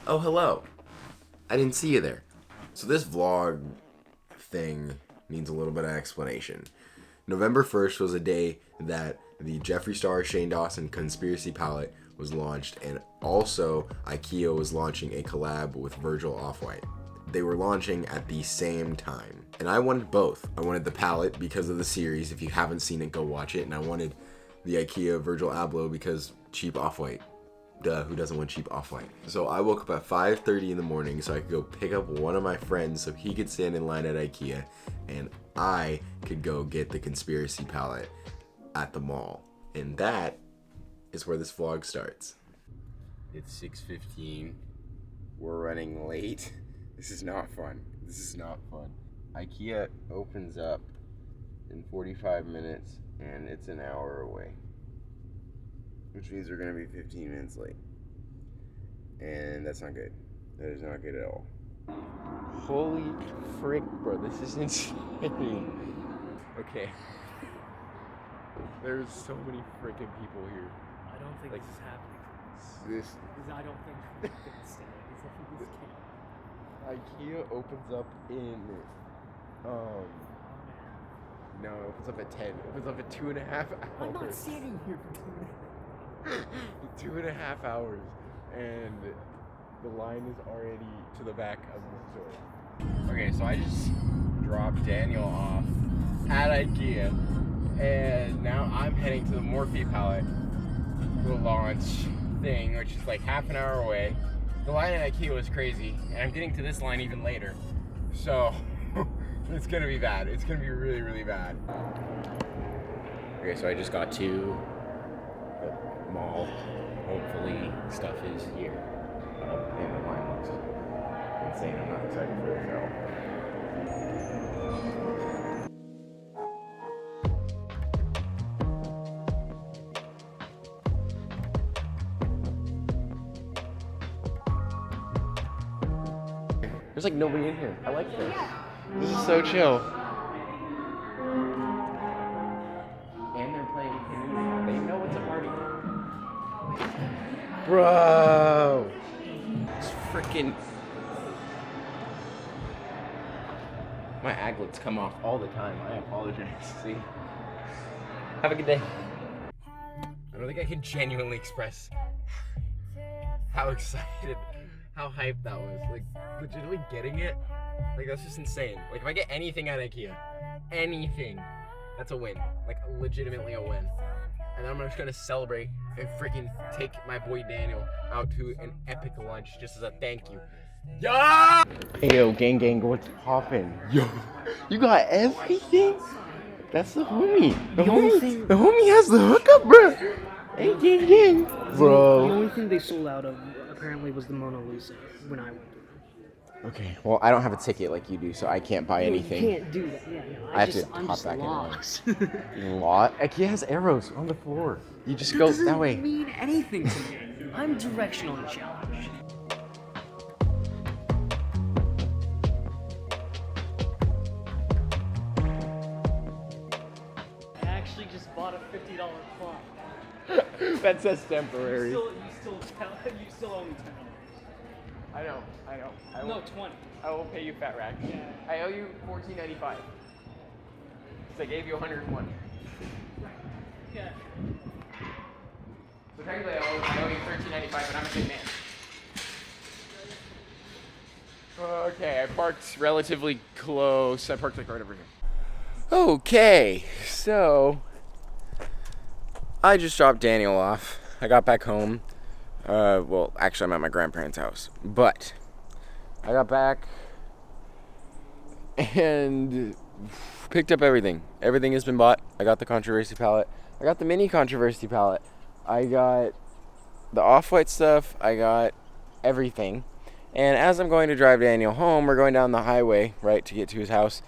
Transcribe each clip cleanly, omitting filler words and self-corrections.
Oh, hello. I didn't see you there. So this vlog thing needs a little bit of explanation. November 1st was a day that the Jeffree Star Shane Dawson conspiracy palette was launched, and also Ikea was launching a collab with Virgil Off-White. They were launching at the same time, and I wanted both. I wanted the palette because of the series. If you haven't seen it, go watch it. And I wanted the Ikea Virgil Abloh because cheap Off-White. Duh, who doesn't want cheap Off-White? So I woke up at 5:30 in the morning so I could go pick up one of my friends so he could stand in line at Ikea and I could go get the conspiracy palette at the mall. And that is where this vlog starts. It's 6:15. We're running late. This is not fun. This is not fun. Ikea opens up in 45 minutes and it's an hour away, which means we're gonna be 15 minutes late. And that's not good. That is not good at all. Holy frick, bro, this is insane. Okay. There's so many freaking people here. I don't think this is happening. I don't think we can stay. This can't. Ikea opens up in no, it opens up at 10. It opens up at 2.5 hours. I'm not standing here for 2.5 hours, and the line is already to the back of the store. Okay, so I just dropped Daniel off at Ikea, and now I'm heading to the Morphe palette, the launch thing, which is like half an hour away. The line at Ikea was crazy, and I'm getting to this line even later, so it's gonna be bad. It's gonna be really, really bad. Okay, so I just got to the mall. Hopefully stuff is here. And the line looks insane. I'm not excited for this at all. There's like nobody in here. I like this. This is so chill. And they're playing canoe. They know it's a party. Bro! It's freaking... My aglets come off all the time. I apologize. See? Have a good day. I don't think I can genuinely express how excited, how hyped that was. Like, legitimately getting it, like, that's just insane. Like, if I get anything at Ikea, anything, that's a win. Like, legitimately a win. And then I'm just gonna celebrate and freaking take my boy Daniel out to an epic lunch just as a thank you. Yeah! Hey, yo, gang, what's poppin'? Yo, you got everything? That's the homie. The homie has the hookup, bro. Hey, gang, bro. The only thing they sold out of apparently was the Mona Lisa when I went. Okay, well, I don't have a ticket like you do, so I can't buy anything. You can't do that. Yeah, no, I'm just back lost. in. Lot? Ikea has arrows on the floor. You just go that way. Doesn't mean anything to me. I'm directionally challenged. I actually just bought a $50 clock. That says temporary. You still owe me $10. I know. No, 20. I will pay you fat rack. Yeah. I owe you $14.95. So I gave you 101. Yeah. So technically I owe you $13.95, but I'm a good man. Okay, I parked relatively close. I parked like right over here. Okay, so I just dropped Daniel off. I got back home. Well, actually I'm at my grandparents' house, but I got back and picked up everything. Everything has been bought. I got the controversy palette. I got the mini controversy palette. I got the Off-White stuff. I got everything. And as I'm going to drive Daniel home, we're going down the highway, right, to get to his house.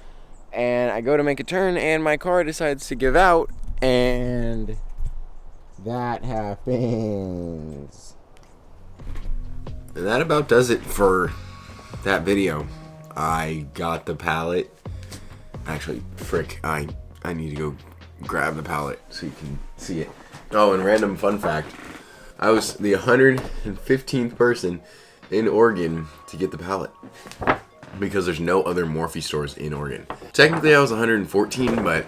And I go to make a turn and my car decides to give out, and that happens. And that about does it for that video. I got the palette. Actually, frick, I need to go grab the palette so you can see it. Oh, and random fun fact. I was the 115th person in Oregon to get the pallet because there's no other Morphe stores in Oregon. Technically I was 114, but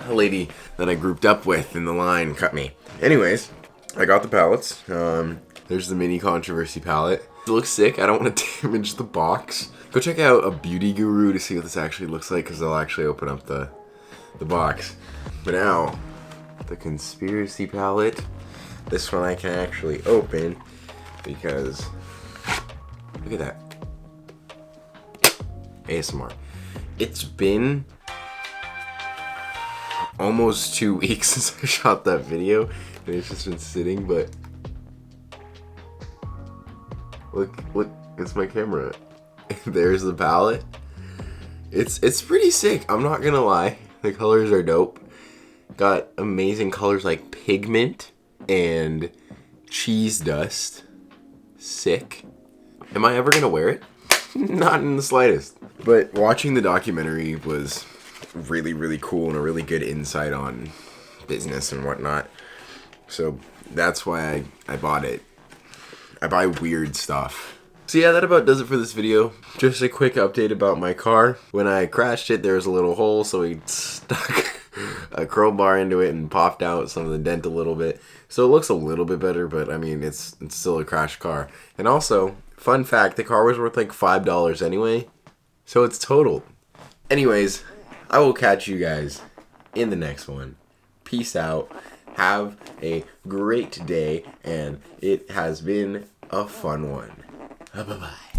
a lady that I grouped up with in the line cut me. Anyways, I got the pallets. There's the mini controversy pallet. It looks sick. I don't want to damage the box. Go check out a beauty guru to see what this actually looks like, because they'll actually open up the box. But now, the conspiracy palette. This one I can actually open because look at that. ASMR. It's been almost 2 weeks since I shot that video, and it's just been sitting, but look, it's my camera. There's the palette. It's pretty sick, I'm not gonna lie. The colors are dope. Got amazing colors like pigment and cheese dust. Sick. Am I ever gonna wear it? Not in the slightest. But watching the documentary was really, really cool and a really good insight on business and whatnot. So that's why I bought it. I buy weird stuff. So yeah, that about does it for this video. Just a quick update about my car. When I crashed it, there was a little hole, so we stuck a crowbar into it and popped out some of the dent a little bit. So it looks a little bit better, but I mean, it's still a crashed car. And also, fun fact, the car was worth like $5 anyway, so it's totaled. Anyways, I will catch you guys in the next one. Peace out. Have a great day, and it has been a fun one. Bye-bye.